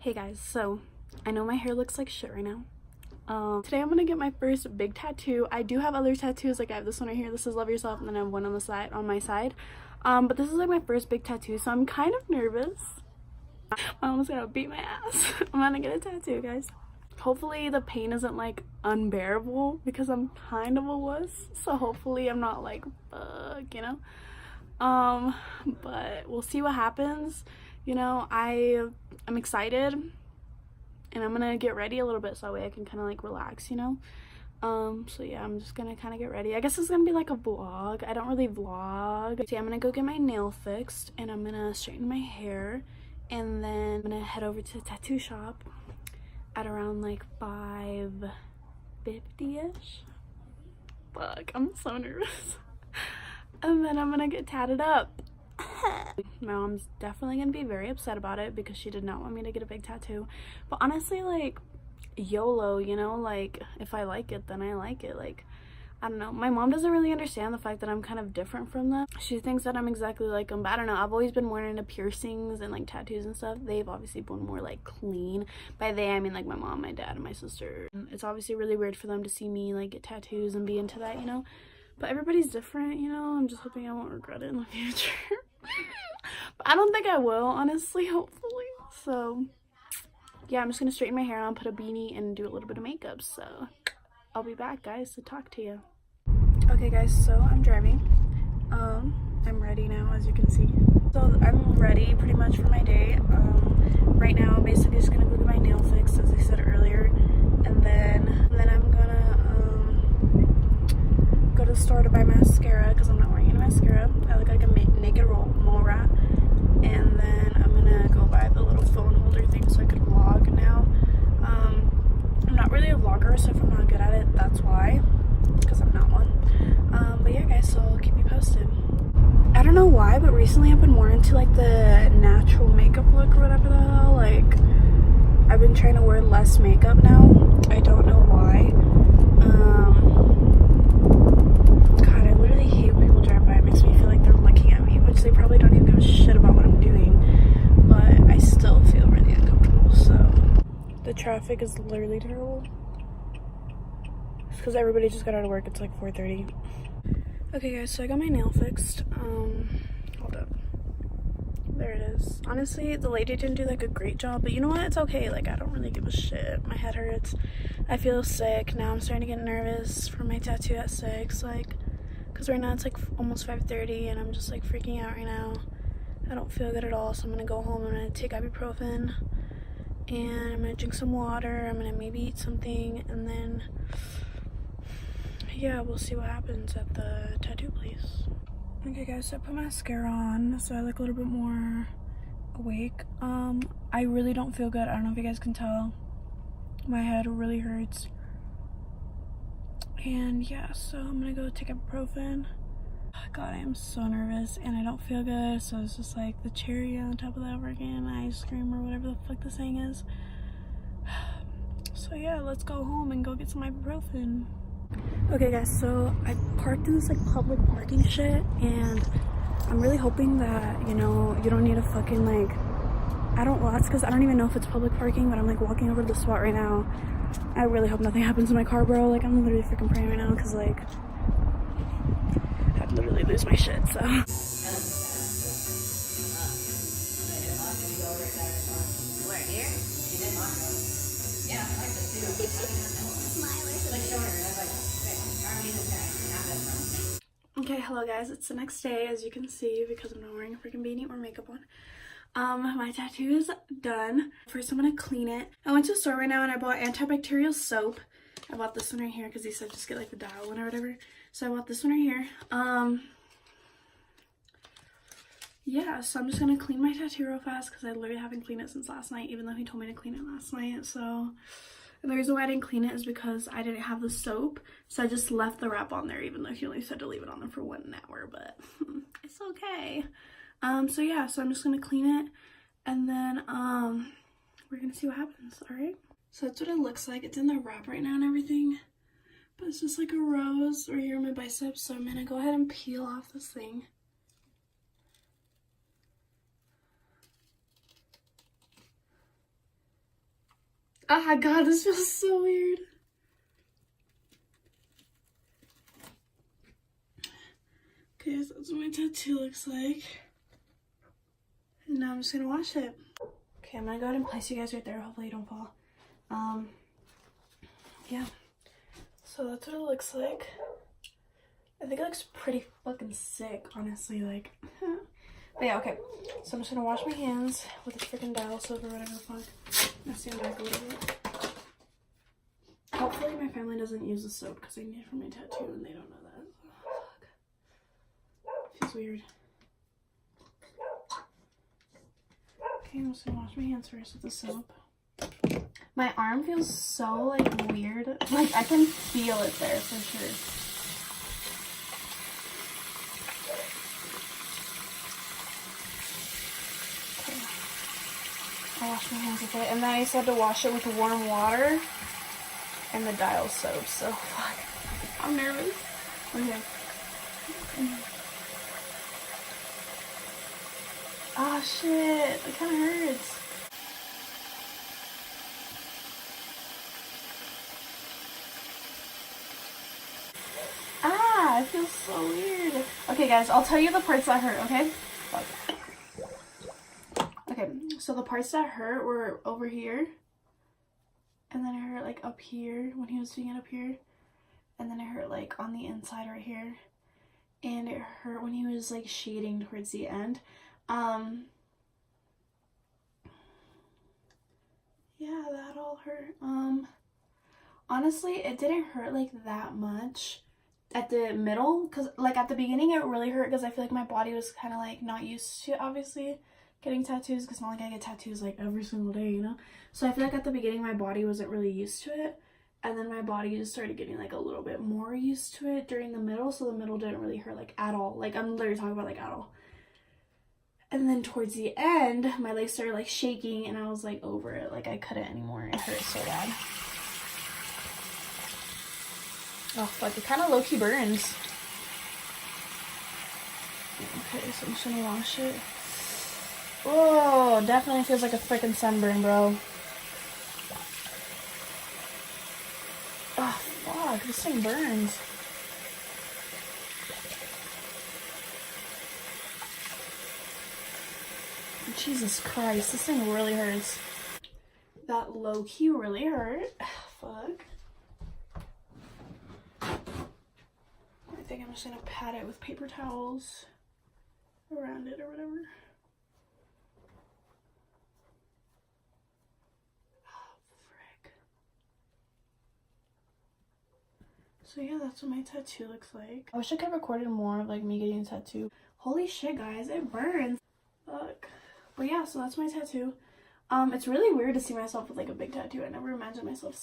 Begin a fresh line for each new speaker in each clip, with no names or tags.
Hey guys, so I know my hair looks like shit right now. Today I'm gonna get my first big tattoo. I do have other tattoos, like I have this one right here. This is Love Yourself, and then I have one on the side, on my side. But this is like my first big tattoo, so I'm kind of nervous. My mom's gonna beat my ass. I'm gonna get a tattoo, guys. Hopefully the pain isn't like unbearable because I'm kind of a wuss. So hopefully I'm not like, fuck, you know? But we'll see what happens. You know, I'm excited and I'm gonna get ready a little bit so that way I can kind of like relax, you know. So yeah, I'm just gonna kind of get ready. I guess it's gonna be like a vlog. I don't really vlog. See, I'm gonna go get my nail fixed and I'm gonna straighten my hair, and then I'm gonna head over to the tattoo shop at around like 5:50ish. Fuck, I'm so nervous. And then I'm gonna get tatted up. My mom's definitely gonna be very upset about it because she did not want me to get a big tattoo. But honestly, like, YOLO, you know, like if I like it, then I like it. Like, I don't know, my mom doesn't really understand the fact that I'm kind of different from them. She thinks that I'm exactly like them, but I don't know, I've always been more into piercings and like tattoos and stuff. They've obviously been more like clean. By they I mean like my mom, my dad, and my sister. It's obviously really weird for them to see me like get tattoos and be into that, you know, but everybody's different, you know. I'm just hoping I won't regret it in the future. But I don't think I will, honestly, hopefully. So yeah, I'm just gonna straighten my hair on, put a beanie, and do a little bit of makeup. So I'll be back, guys, to talk to you. Okay guys, so I'm driving. I'm ready now, as you can see. So I'm ready pretty much for my day. Right now I'm basically just gonna go get my nail fixed, as I said earlier, and then I'm gonna go to the store to buy mascara because I'm not wearing any mascara. I look like a naked mole rat. And then I'm gonna go buy the little phone holder thing so I could vlog now. I'm not really a vlogger, so if I'm not good at it, that's why, because I'm not one. But yeah guys, so I'll keep you posted. I don't know why, but recently I've been more into like the natural makeup look or whatever the hell. Like, I've been trying to wear less makeup now. I don't know why. God, I literally hate when people drive by. It makes me feel like they're looking at me, which they probably don't even give a shit about what I'm doing, but I still feel really uncomfortable. So the traffic is literally terrible. It's because everybody just got out of work. It's like 4:30. Okay guys, so I got my nail fixed. Hold up, there it is. Honestly, the lady didn't do like a great job, but you know what, it's okay. Like, I don't really give a shit. My head hurts, I feel sick now. I'm starting to get nervous for my tattoo at 6, like, because right now it's like almost 5:30 and I'm just like freaking out right now. I don't feel good at all, so I'm gonna go home. I'm gonna take ibuprofen and I'm gonna drink some water. I'm gonna maybe eat something, and then yeah, we'll see what happens at the tattoo place. Okay guys, so I put mascara on so I look a little bit more awake. I really don't feel good. I don't know if you guys can tell. My head really hurts. And yeah, so I'm gonna go take ibuprofen. God, I am so nervous and I don't feel good, so it's just like the cherry on top of that freaking ice cream or whatever the fuck the saying is. So yeah, let's go home and go get some ibuprofen. Okay guys, so I parked in this like public parking shit, and I'm really hoping that, you know, you don't need a fucking like, well, that's because I don't even know if it's public parking, but I'm like walking over to the spot right now. I really hope nothing happens to my car, bro. Like, I'm literally freaking praying right now because like I'd literally lose my shit. So okay, hello guys, it's the next day, as you can see, because I'm not wearing a freaking beanie or makeup on. My tattoo is done. First I'm gonna clean it. I went to the store right now and I bought antibacterial soap. I bought this one right here because he said just get like the dial one or whatever. So I bought this one right here. Yeah, so I'm just gonna clean my tattoo real fast because I literally haven't cleaned it since last night, even though he told me to clean it last night. So, and the reason why I didn't clean it is because I didn't have the soap, so I just left the wrap on there, even though he only said to leave it on there for 1 hour, but it's okay. So yeah, so I'm just gonna clean it, and then we're gonna see what happens. All right, so that's what it looks like. It's in the wrap right now and everything, but it's just like a rose right here on my biceps. So I'm gonna go ahead and peel off this thing. Oh my god, this feels so weird. Okay, so that's what my tattoo looks like. And now I'm just gonna wash it. Okay, I'm gonna go ahead and place you guys right there. Hopefully you don't fall. Yeah. So that's what it looks like. I think it looks pretty fucking sick, honestly, like. But yeah, okay. So I'm just gonna wash my hands with this freaking dial soap or whatever the fuck. I'm gonna stand back a little bit. Hopefully my family doesn't use the soap because I need it for my tattoo and they don't know that. Oh, fuck. Feels weird. Okay, I'm just gonna wash my hands first with the soap. My arm feels so, like, weird. Like, I can feel it there for sure. Okay. I washed my hands with it. And then I said to wash it with warm water and the dial soap. So, fuck. I'm nervous. Okay. Oh, shit. It kind of hurts. It feels so weird. Okay, guys, I'll tell you the parts that hurt, okay? Okay, so the parts that hurt were over here. And then it hurt, like, up here when he was doing it up here. And then it hurt, like, on the inside right here. And it hurt when he was, like, shading towards the end. Yeah, that all hurt. Honestly, it didn't hurt, like, that much at the middle, because like at the beginning it really hurt because I feel like my body was kind of like not used to obviously getting tattoos, because not like I get tattoos like every single day, you know. So I feel like at the beginning my body wasn't really used to it, and then my body just started getting like a little bit more used to it during the middle, so the middle didn't really hurt like at all. Like I'm literally talking about like at all. And then towards the end my legs started like shaking and I was like over it, like I couldn't anymore. It hurt so bad. Oh fuck, it kind of low-key burns. Okay, so I'm just gonna wash it. Oh, definitely feels like a freaking sunburn, bro. Oh fuck, this thing burns. Jesus Christ, this thing really hurts. That low-key really hurt. Fuck. I think I'm just gonna pat it with paper towels around it or whatever. Oh, frick. So yeah, that's what my tattoo looks like. I wish I could have recorded more of like me getting a tattoo. Holy shit, guys, it burns. Fuck. But yeah, so that's my tattoo. It's really weird to see myself with like a big tattoo. I never imagined myself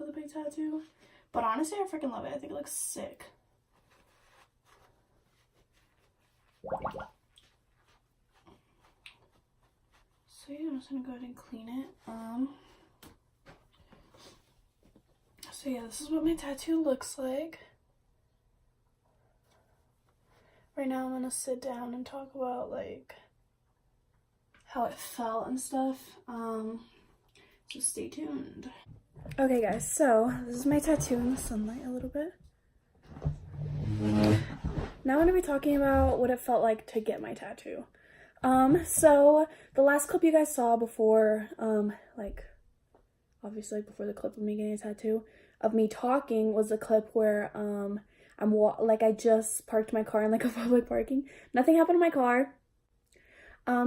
with a big tattoo. But honestly, I freaking love it. I think it looks sick. So yeah, I'm just gonna go ahead and clean it. So yeah, this is what my tattoo looks like. Right now I'm gonna sit down and talk about like how it felt and stuff. So stay tuned. Okay guys, so this is my tattoo in the sunlight a little bit. Now I'm gonna be talking about what it felt like to get my tattoo. So the last clip you guys saw before, like obviously before the clip of me getting a tattoo, of me talking was the clip where I just parked my car in like a public parking. Nothing happened to my car.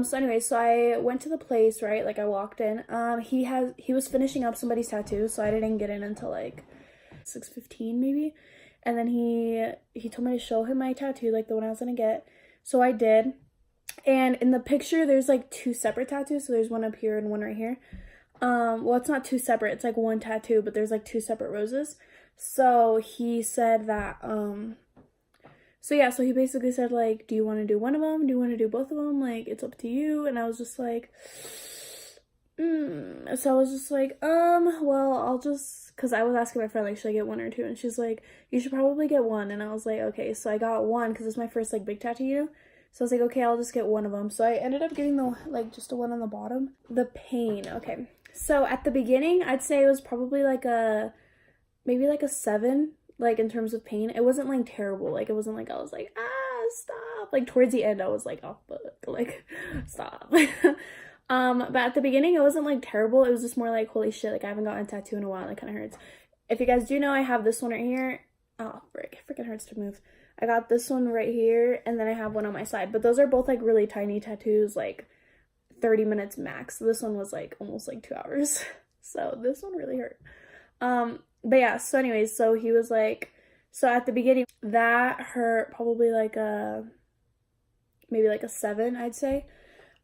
So anyway, so I went to the place, right? Like I walked in. He was finishing up somebody's tattoo, so I didn't get in until like 6:15 maybe. And then he told me to show him my tattoo, like the one I was gonna get. So I did. And in the picture there's like two separate tattoos, so there's one up here and one right here. Well, it's not two separate, it's like one tattoo, but there's like two separate roses. So he said that so yeah, so he basically said like, do you want to do one of them? Do you want to do both of them? Like, it's up to you. And I was just like, So I was just like, well, I'll just, because I was asking my friend, like, should I get one or two? And she's like, you should probably get one. And I was like, okay. So I got one because it's my first, like, big tattoo. So I was like, okay, I'll just get one of them. So I ended up getting the, like, just the one on the bottom. The pain. Okay. So at the beginning, I'd say it was probably like maybe like a 7, like in terms of pain. It wasn't like terrible. Like it wasn't like I was like, ah, stop. Like towards the end I was like, oh fuck, like stop. But at the beginning it wasn't like terrible. It was just more like, holy shit, like I haven't gotten a tattoo in a while. It kind of hurts. If you guys do know, I have this one right here. Oh frick, it freaking hurts to move. I got this one right here, and then I have one on my side. But those are both like really tiny tattoos, like 30 minutes max. This one was like almost like 2 hours. So this one really hurt. But yeah, so anyways, so he was like, so at the beginning that hurt probably like maybe like a 7, I'd say.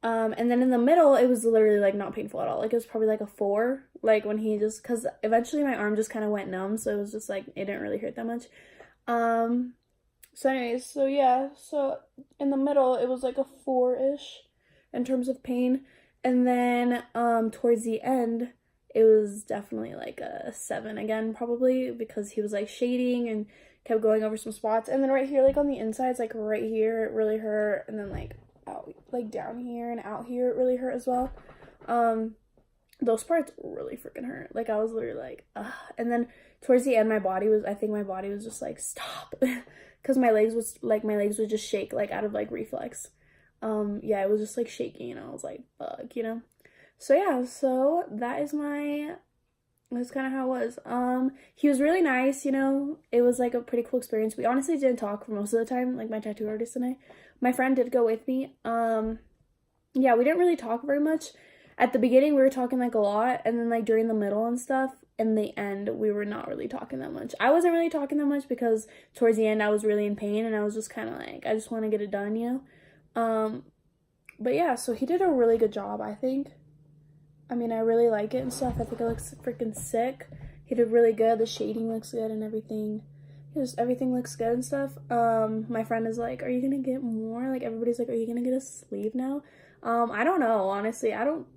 And then in the middle it was literally like not painful at all. Like it was probably like a 4, like when he just, because eventually my arm just kind of went numb, so it was just like it didn't really hurt that much. So anyways, so yeah, so in the middle it was like a 4-ish in terms of pain, and then towards the end it was definitely like a 7 again, probably, because he was like shading and kept going over some spots. And then right here, like on the insides, like right here it really hurt, and then like out, like down here and out here it really hurt as well. Those parts really freaking hurt. Like I was literally like, ugh. And then towards the end I think my body was just like, stop. Because my legs would just shake like out of like reflex. Yeah, it was just like shaking, and I was like, fuck, you know. So yeah, so that's kind of how it was. He was really nice, you know. It was like a pretty cool experience. We honestly didn't talk for most of the time, like my tattoo artist and I. My friend did go with me. Yeah, we didn't really talk very much. At the beginning we were talking like a lot, and then like during the middle and stuff, and the end we were not really talking that much. I wasn't really talking that much because towards the end I was really in pain, and I was just kind of like, I just want to get it done, you know. But yeah, so he did a really good job, I think. I mean, I really like it and stuff. I think it looks freaking sick. He did really good. The shading looks good and everything. Everything looks good and stuff. My friend is like, are you gonna get more? Like everybody's like, are you gonna get a sleeve now? I don't know, honestly. I don't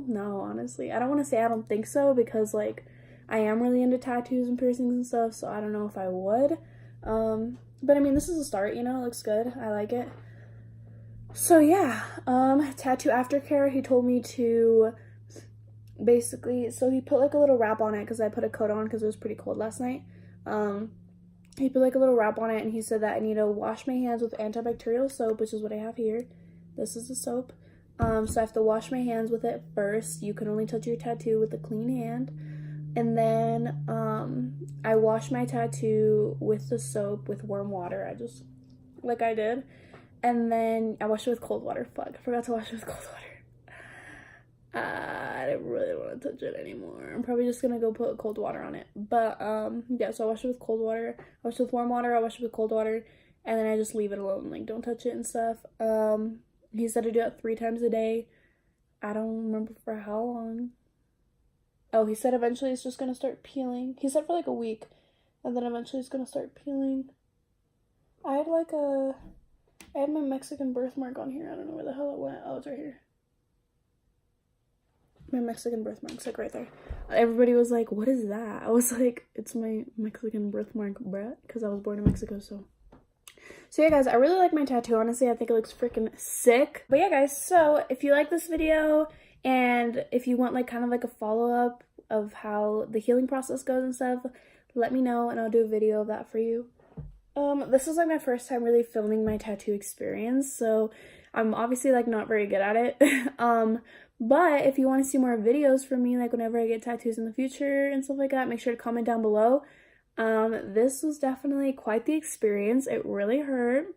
know, honestly. I don't want to say I don't think so, because like I am really into tattoos and piercings and stuff, so I don't know if I would. But I mean, this is a start, you know. It looks good. I like it. So yeah, tattoo aftercare, he told me to basically, so he put like a little wrap on it because I put a coat on because it was pretty cold last night. He put like a little wrap on it, and he said that I need to wash my hands with antibacterial soap, which is what I have here. This is the soap. So I have to wash my hands with it first. You can only touch your tattoo with a clean hand. And then I wash my tattoo with the soap with warm water. Like I did. And then I wash it with cold water. Fuck, I forgot to wash it with cold water. I don't really want to touch it anymore. I'm probably just gonna go put cold water on it. But yeah, so I wash it with cold water. I wash it with warm water. I wash it with cold water, and then I just leave it alone. Like, don't touch it and stuff. He said to do it 3 times a day. I don't remember for how long. Oh, he said eventually it's just gonna start peeling. He said for like a week, and then eventually it's gonna start peeling. I had my Mexican birthmark on here. I don't know where the hell it went. Oh, it's right here. My Mexican birthmark's like right there. Everybody was like, what is that? I was like, it's my Mexican birthmark, bruh, because I was born in Mexico. So yeah, guys, I really like my tattoo. Honestly, I think it looks freaking sick. But yeah, guys, so if you like this video, and if you want like kind of like a follow-up of how the healing process goes and stuff, let me know and I'll do a video of that for you. This is like my first time really filming my tattoo experience, so I'm obviously like not very good at it. But if you want to see more videos from me, like whenever I get tattoos in the future and stuff like that, make sure to comment down below. This was definitely quite the experience. It really hurt.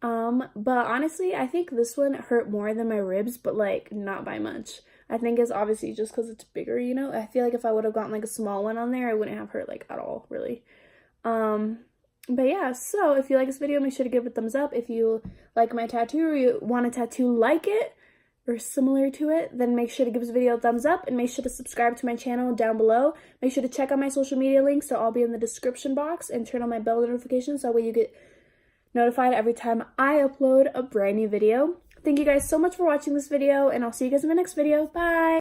But honestly, I think this one hurt more than my ribs, but like not by much. I think it's obviously just because it's bigger, you know? I feel like if I would have gotten like a small one on there, I wouldn't have hurt like at all, really. But yeah, so if you like this video, make sure to give it a thumbs up. If you like my tattoo or you want a tattoo like it or similar to it, then make sure to give this video a thumbs up, and make sure to subscribe to my channel down below. Make sure to check out my social media links. They'll all be in the description box, and turn on my bell notifications so that way you get notified every time I upload a brand new video. Thank you guys so much for watching this video, and I'll see you guys in my next video. Bye!